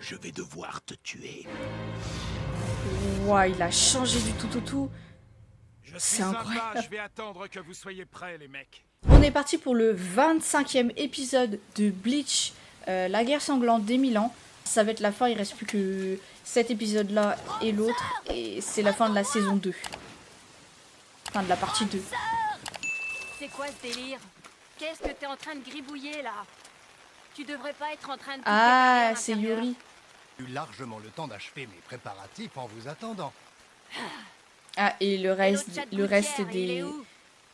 Je vais devoir te tuer. Ouah, il a changé du tout au tout. Je suis C'est sympa, incroyable. je vais attendre que vous soyez prêts, les mecs. On est parti pour le 25e épisode de Bleach, la guerre sanglante des 1000 ans. Ça va être la fin, il reste plus que cet épisode-là et l'autre. Et c'est la fin de la saison 2. Fin de la partie 2. C'est quoi ce délire? Qu'est-ce que t'es en train de gribouiller là? Tu devrais pas être en train de... Ah, c'est Yuri. J'ai eu largement le temps d'achever mes préparatifs en vous attendant. Ah, et le reste des...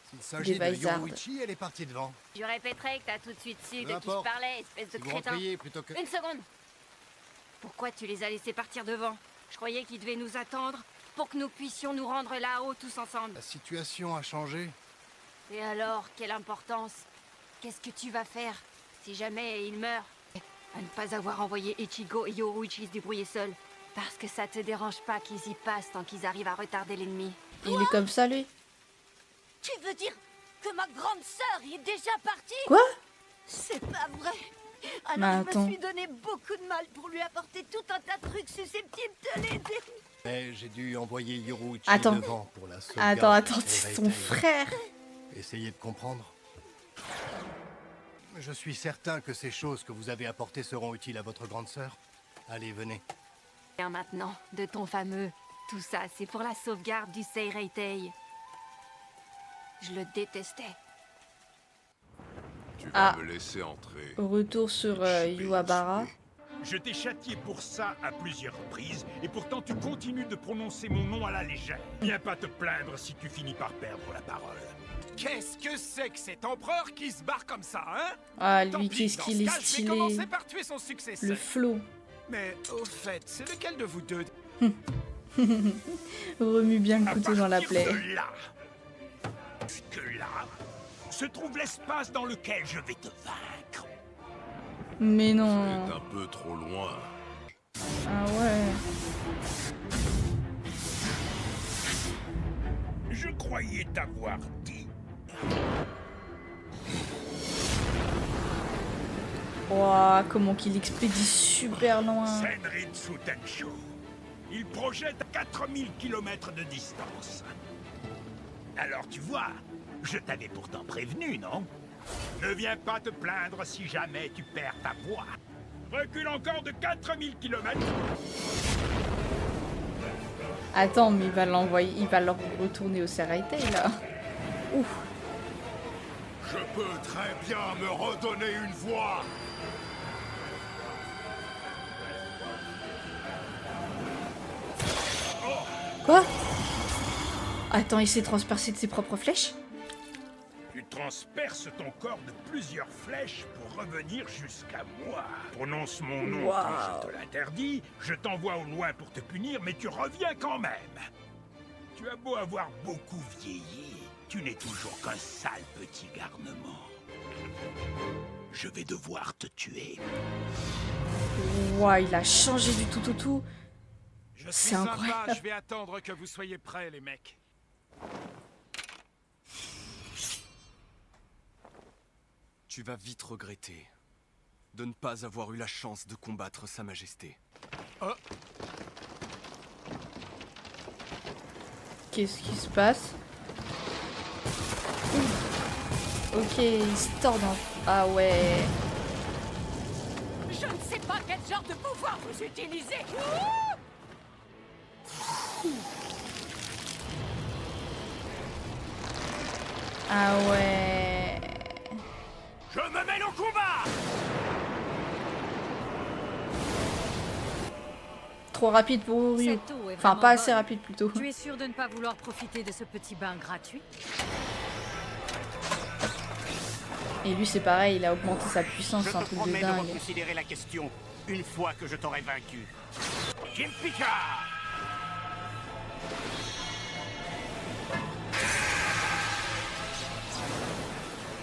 S'il s'agit de Vizards. Yoruichi, elle est partie devant. Je répéterai que t'as tout de suite su Peu de qui je importe. parlais, espèce de Si vous crétin. rentriez plutôt que... Une seconde. Pourquoi tu les as laissés partir devant? Je croyais qu'ils devaient nous attendre pour que nous puissions nous rendre là-haut tous ensemble. La situation a changé. Et alors, quelle importance? Qu'est-ce que tu vas faire si jamais il meurt? À ne pas avoir envoyé Ichigo et Yoruichi se débrouiller seuls. Parce que ça te dérange pas qu'ils y passent tant qu'ils arrivent à retarder l'ennemi. Il est comme ça, lui. Tu veux dire que ma grande sœur y est déjà partie? Quoi? C'est pas vrai. Alors Mais je attends. me suis donné beaucoup de mal pour lui apporter tout un tas de trucs susceptibles de l'aider. Mais j'ai dû envoyer Yoruichi Attends. devant pour la sauvegarde. Attends, de c'est ton Reitei. frère. Essayez de comprendre. Je suis certain que ces choses que vous avez apportées seront utiles à votre grande sœur. Allez, venez. Bien maintenant, de ton fameux. Tout ça, c'est pour la sauvegarde du Seireitei. Je le détestais. Tu vas Ah. me laisser entrer. Retour sur Yuabara. Je t'ai châtié pour ça à plusieurs reprises, et pourtant tu continues de prononcer mon nom à la légère. Viens pas te plaindre si tu finis par perdre la parole. Qu'est-ce que c'est que cet empereur qui se barre comme ça, hein? Ah, Tant lui, pis, qu'est-ce dans qu'il ce est cas, Je vais stylé. commencer par tuer son successeur. Le flow. Mais au fait, c'est lequel de vous deux? Remue bien le À couteau dans la partir plaie. de là, jusque là, se trouve l'espace dans lequel je vais te vaincre. Mais C'est non. un peu trop loin. Ah ouais. Je croyais t'avoir dit. Ouah, comment qu'il expédie super loin. Senritsu Tensho. Il projette à 4000 km de distance. Alors tu vois, je t'avais pourtant prévenu, non? Ne viens pas te plaindre si jamais tu perds ta voix. Recule encore de 4000 km. Attends, mais il va l'envoyer, il va le retourner au Seireitei là. Ouf. Je peux très bien me redonner une voix. Quoi? Attends, il s'est transpercé de ses propres flèches? Tu transperces ton corps de plusieurs flèches pour revenir jusqu'à moi. Prononce mon nom Wow. quand je te l'interdis, je t'envoie au loin pour te punir, mais tu reviens quand même. Tu as beau avoir beaucoup vieilli, tu n'es toujours qu'un sale petit garnement. Je vais devoir te tuer. Ouah, il a changé du tout au tout. Je C'est suis sympa, incroyable. je vais attendre que vous soyez prêts, les mecs. Tu vas vite regretter de ne pas avoir eu la chance de combattre Sa Majesté. Qu'est-ce qui se passe? Ok, il se tord dans... Ah ouais. Je ne sais pas quel genre de pouvoir vous utilisez. Ah ouais. Je me mêle au combat! Trop rapide pour Ryu. Cette eau est Enfin, vraiment pas assez bonne. rapide plutôt. Tu es sûr de ne pas vouloir profiter de ce petit bain gratuit? Et lui, c'est pareil, il a augmenté sa puissance, Je c'est un te truc de promets de dingue. reconsidérer la question une fois que je t'aurai vaincu. Jim Pika!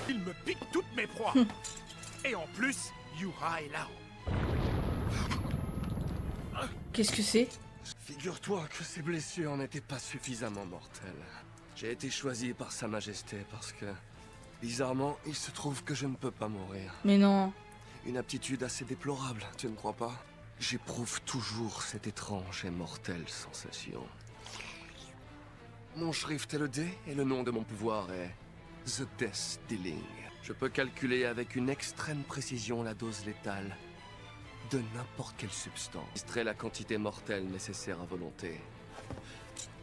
Il me pique toutes mes proies. Et en plus, Yura est là. Qu'est-ce que c'est? Figure-toi que ces blessures n'étaient pas suffisamment mortelles. J'ai été choisi par Sa Majesté parce que, bizarrement, il se trouve que je ne peux pas mourir. Mais non. Une aptitude assez déplorable, tu ne crois pas? j'éprouve toujours cette étrange et mortelle sensation. Mon shrift est le dé et le nom de mon pouvoir est The Death Dealing. Je peux calculer avec une extrême précision la dose létale de n'importe quelle substance. Extraire la quantité mortelle nécessaire à volonté.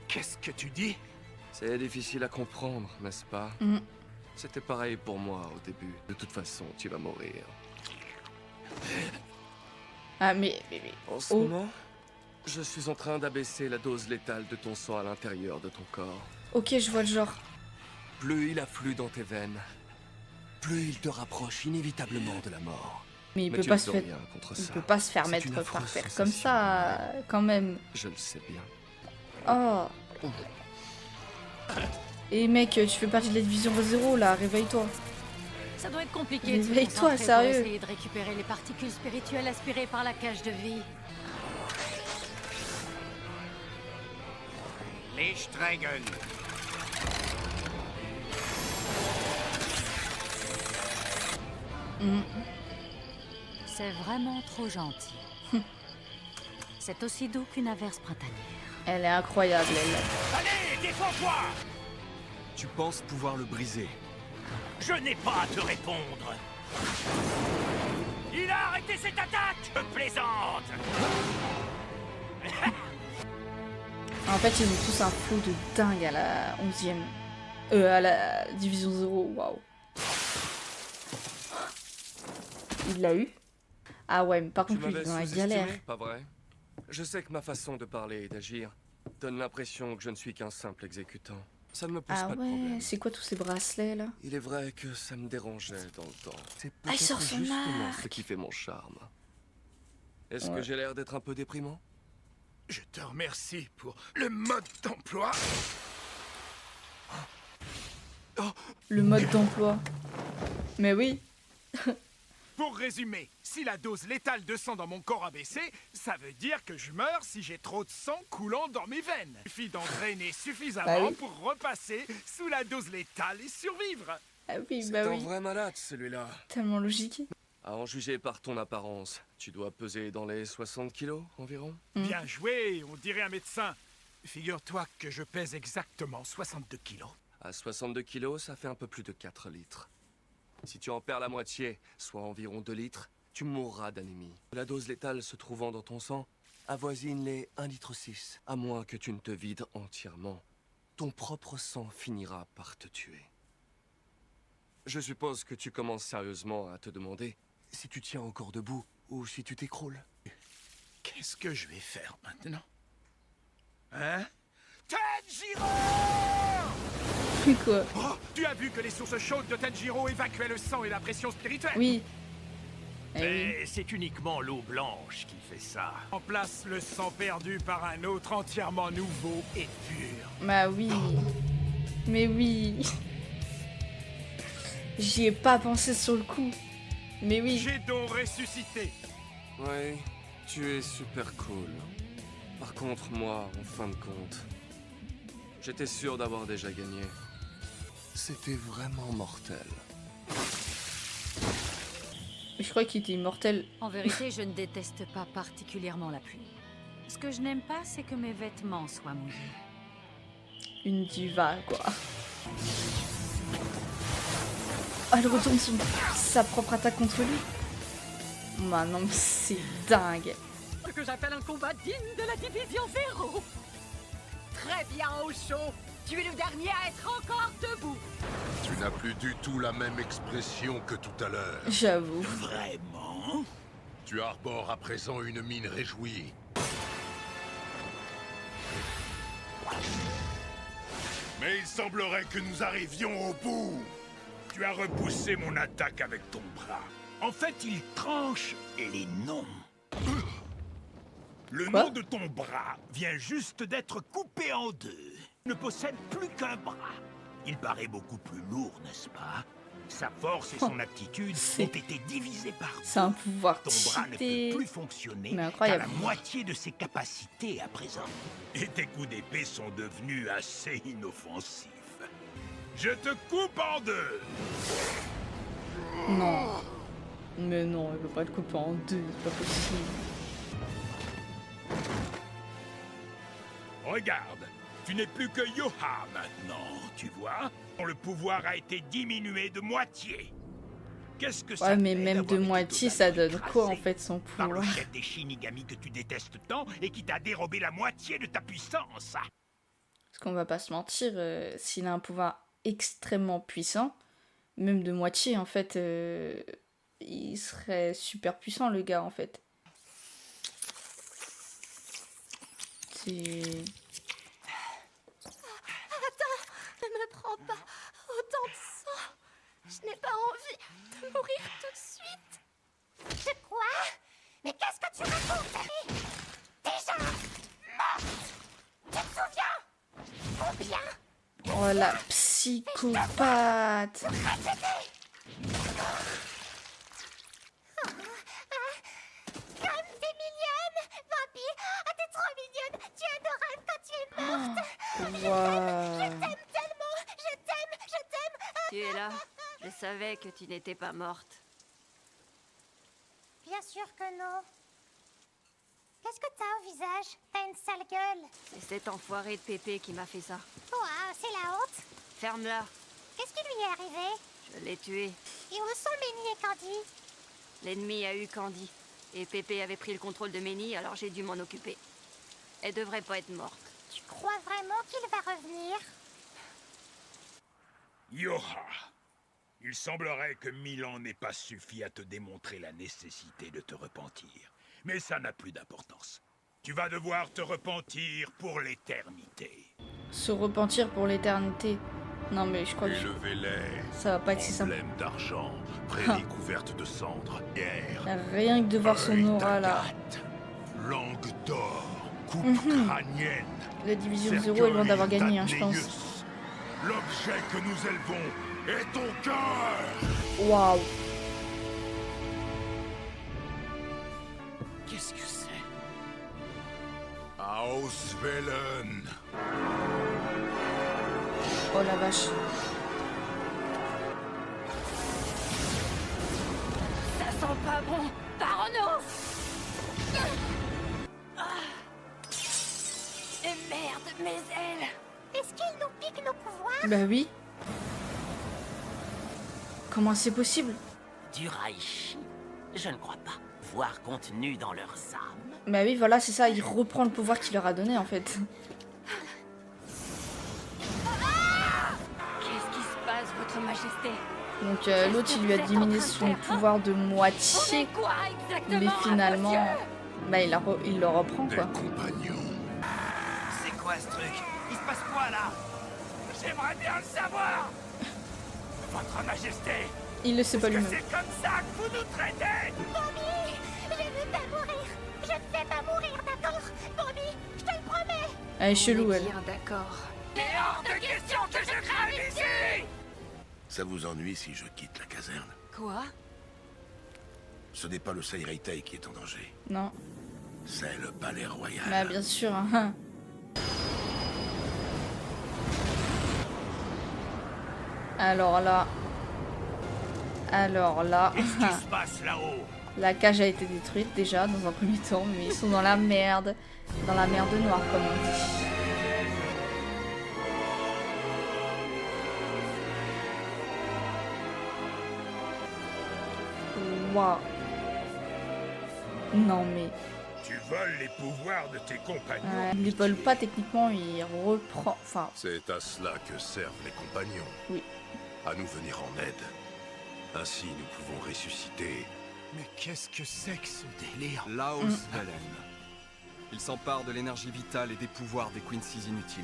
Qu'est-ce que tu dis? C'est difficile à comprendre, n'est-ce pas? C'était pareil pour moi au début. De toute façon, tu vas mourir. Ah, mais... En ce moment, je suis en train d'abaisser la dose létale de ton sang à l'intérieur de ton corps. Ok, je vois le genre. Plus il afflue dans tes veines, plus il te rapproche inévitablement de la mort. Mais il Mais peut tu pas ne se peux faire... rien contre Il ça. peut pas se faire C'est mettre une par affreuse terre comme sensation. ça, quand même. Je le sais bien. Oh. Et mec, tu fais partie de la division 0 là, réveille-toi. Ça doit être compliqué de se Réveille-toi, concentrer sérieux. pour essayer de récupérer les particules spirituelles aspirées par la cage de vie. Lichtdragon. C'est vraiment trop gentil. C'est aussi doux qu'une averse printanière. Elle est incroyable, elle. Allez, défends-toi! Tu penses pouvoir le briser? Je n'ai pas à te répondre. Il a arrêté cette attaque! Je plaisante! En fait, ils ont tous un flow de dingue à la 11e. À la division 0, waouh. Il l'a eu? Ah ouais, mais par Tu contre, lui, il est m'avais dans la sous-estimé, galère. pas vrai? Je sais que ma façon de parler et d'agir donne l'impression que je ne suis qu'un simple exécutant. Ça ne me pose Ah pas de ouais, problème. c'est quoi tous ces bracelets là? Il est vrai que ça me dérangeait dans le temps. C'est Ah, il sort peut-être son justement arc. ce qui fait mon charme. Est-ce Ouais. que j'ai l'air d'être un peu déprimant? Je te remercie pour le mode d'emploi. Le mode d'emploi. Mais oui. Pour résumer, si la dose létale de sang dans mon corps a baissé, ça veut dire que je meurs si j'ai trop de sang coulant dans mes veines. Il suffit d'en drainer suffisamment Bah oui. pour repasser sous la dose létale et survivre. Ah oui, C'est bah un oui. vrai malade celui-là. Tellement logique. À en juger par ton apparence, tu dois peser dans les 60 kilos environ? Bien joué, on dirait un médecin. Figure-toi que je pèse exactement 62 kilos. À 62 kilos, ça fait un peu plus de 4 litres. Si tu en perds la moitié, soit environ 2 litres, tu mourras d'anémie. La dose létale se trouvant dans ton sang avoisine les 1,6 litre, à moins que tu ne te vides entièrement. Ton propre sang finira par te tuer. Je suppose que tu commences sérieusement à te demander si tu tiens encore debout ou si tu t'écroules. Qu'est-ce que je vais faire maintenant? Hein? Tanjiro! Quoi? Oh, tu as vu que les sources chaudes de Tanjiro évacuaient le sang et la pression spirituelle? Oui. Eh oui. Mais c'est uniquement l'eau blanche qui fait ça. Remplace le sang perdu par un autre entièrement nouveau et pur. Bah oui. Mais oui. J'y ai pas pensé sur le coup. Mais oui. J'ai donc ressuscité. Oui, tu es super cool. Par contre, moi, en fin de compte, j'étais sûr d'avoir déjà gagné. C'était vraiment mortel. Je crois qu'il était immortel. En vérité, je ne déteste pas particulièrement la pluie. Ce que je n'aime pas, c'est que mes vêtements soient mouillés. Une diva, quoi. Ah, elle retourne sa propre attaque contre lui. Bah non, mais c'est dingue. Ce que j'appelle un combat digne de la division 0. Très bien, au chaud. Tu es le dernier à être encore debout. Tu n'as plus du tout la même expression que tout à l'heure. J'avoue. Vraiment? Tu arbores à présent une mine réjouie. Mais il semblerait que nous arrivions au bout. Tu as repoussé mon attaque avec ton bras. En fait, il tranche les noms. Le Quoi? nom de ton bras vient juste d'être coupé en deux. Il ne possède plus qu'un bras. Il paraît beaucoup plus lourd, n'est-ce pas? Sa force et son aptitude c'est- ont été divisées par deux. C'est un pouvoir Ton bras ne cheaté. peut plus fonctionner Mais qu'à incroyable. la moitié de ses capacités à présent. Et tes coups d'épée sont devenus assez inoffensifs. Je te coupe en deux. Non. Mais non, elle veut pas le couper en deux, c'est pas possible. Regarde, tu n'es plus que Yoha maintenant, tu vois? Le pouvoir a été diminué de moitié. Qu'est-ce que ça Ouais, mais fait même de d'avoir été moitié, ça donne totalement quoi en écrasé fait son par le pouvoir? chef des Shinigami que tu détestes tant et qui t'a dérobé la moitié de ta puissance? Parce qu'on va pas se mentir, s'il a un pouvoir extrêmement puissant, même de moitié en fait, il serait super puissant le gars en fait. C'est... Attends, ne me prends pas autant de sang. Je n'ai pas envie de mourir tout de suite. De quoi? Mais qu'est-ce que tu racontes? Déjà morte. Tu te souviens? Combien? Oh la psychopathe! Comme t'es mignonne, Vampy. Ah, t'es trop mignonne. Tu es adorable quand tu es morte. Waouh! Tellement, je t'aime. Tu es là. Je savais que tu n'étais pas morte. Bien sûr que non. Qu'est-ce que t'as au visage? T'as une sale gueule. C'est cet enfoiré de Pépé qui m'a fait ça. Waouh, c'est la honte. Ferme-la. Qu'est-ce qui lui est arrivé? Je l'ai tué. Et où sont Ménie et Candy? L'ennemi a eu Candy. Et Pépé avait pris le contrôle de Ménie, alors j'ai dû m'en occuper. Elle devrait pas être morte. Tu crois vraiment qu'il va revenir? Yoha, il semblerait que 1000 ans n'ait pas suffi à te démontrer la nécessité de te repentir. Mais ça n'a plus d'importance. Tu vas devoir te repentir pour l'éternité. Se repentir pour l'éternité. Non mais je crois que Élevez-les. ça va pas être si simple. Emblème d'argent, prairie couverte de cendres, pierre. Rien que de voir son aura là. Langue d'or, coupe crânienne. La division 0 est loin d'avoir gagné, hein, je pense. L'objet que nous élevons est ton cœur. Waouh! Qu'est-ce que c'est? Auswählen. Oh la vache. Ça sent pas bon. Parono! Et merde, mes ailes! Est-ce qu'il nous pique nos pouvoirs? Bah oui. Comment c'est possible? Du Raichi? Je ne crois pas. Voir contenu dans leurs âmes. Bah oui, voilà, c'est ça, il reprend le pouvoir qu'il leur a donné en fait. Qu'est-ce qui se passe, votre majesté? Donc l'autre il lui a diminué son pouvoir de moitié, Quoi exactement? mais finalement, bah il le reprend quoi. C'est quoi ce truc? Il se passe quoi là? J'aimerais bien le savoir. Votre Majesté, Il le sait pas est-ce que lui-même. c'est comme ça que vous nous traitez? Bambi, je ne veux pas mourir. Je ne vais pas mourir, d'accord? Bambi, je te le promets. Elle est chelou elle. Bien d'accord. Il est hors de question que je crève ici. Ça vous ennuie si je quitte la caserne? Quoi? Ce n'est pas le Seireitei qui est en danger. Non. C'est le palais royal. Bah bien sûr. Hein. Alors là. Qu'est-ce qui se passe là-haut? La cage a été détruite déjà dans un premier temps, mais ils sont dans la merde. Dans la merde noire comme on dit. Waouh. Non mais... Tu voles les pouvoirs de tes compagnons. il les vole pas techniquement, il reprend... Enfin... C'est à cela que servent les compagnons. Oui. À nous venir en aide. Ainsi, nous pouvons ressusciter. Mais qu'est-ce que c'est que ce délire? Laos Velen. Il s'empare de l'énergie vitale et des pouvoirs des Quincy's inutiles.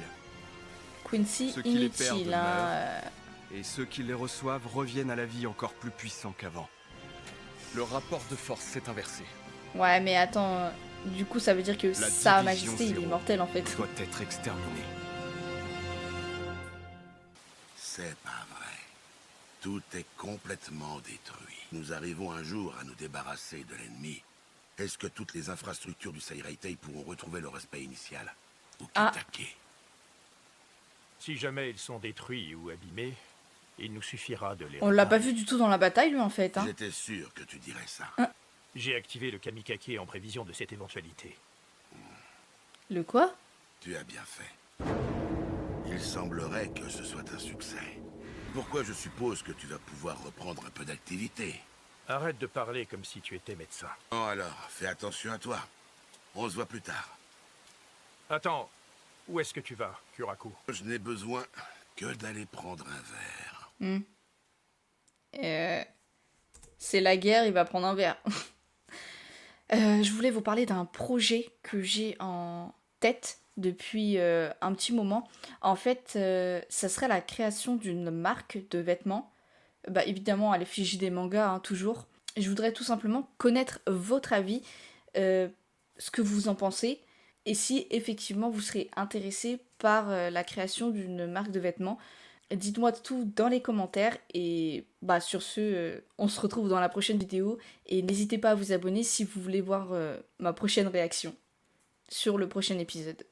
Quincy Ceux qui les perdent inutile, hein. Et ceux qui les reçoivent reviennent à la vie encore plus puissants qu'avant. Le rapport de force s'est inversé. Ouais, mais attends, du coup, ça veut dire que La Sa division Majesté, il est 0 mortel en fait. doit être exterminé. C'est pas vrai. Tout est complètement détruit. Nous arrivons un jour à nous débarrasser de l'ennemi. Est-ce que toutes les infrastructures du Seireitei pourront retrouver leur aspect initial? Ou Kitake? Si jamais ils sont détruits ou abîmés, il nous suffira de les... On l'a pas vu du tout dans la bataille, lui, en fait. Hein. J'étais sûr que tu dirais ça. J'ai activé le kamikake en prévision de cette éventualité. Le quoi? Tu as bien fait. Il semblerait que ce soit un succès. Pourquoi je suppose que tu vas pouvoir reprendre un peu d'activité? Arrête de parler comme si tu étais médecin. Bon alors, fais attention à toi. On se voit plus tard. Attends, où est-ce que tu vas, Kuraku? Je n'ai besoin que d'aller prendre un verre. C'est la guerre, il va prendre un verre. Je voulais vous parler d'un projet que j'ai en tête depuis un petit moment. En fait, ça serait la création d'une marque de vêtements. Bah, évidemment, à l'effigie des mangas, hein, toujours. Je voudrais tout simplement connaître votre avis, ce que vous en pensez, et si effectivement vous serez intéressé par la création d'une marque de vêtements. Dites-moi tout dans les commentaires, et bah sur ce, on se retrouve dans la prochaine vidéo, et n'hésitez pas à vous abonner si vous voulez voir ma prochaine réaction sur le prochain épisode.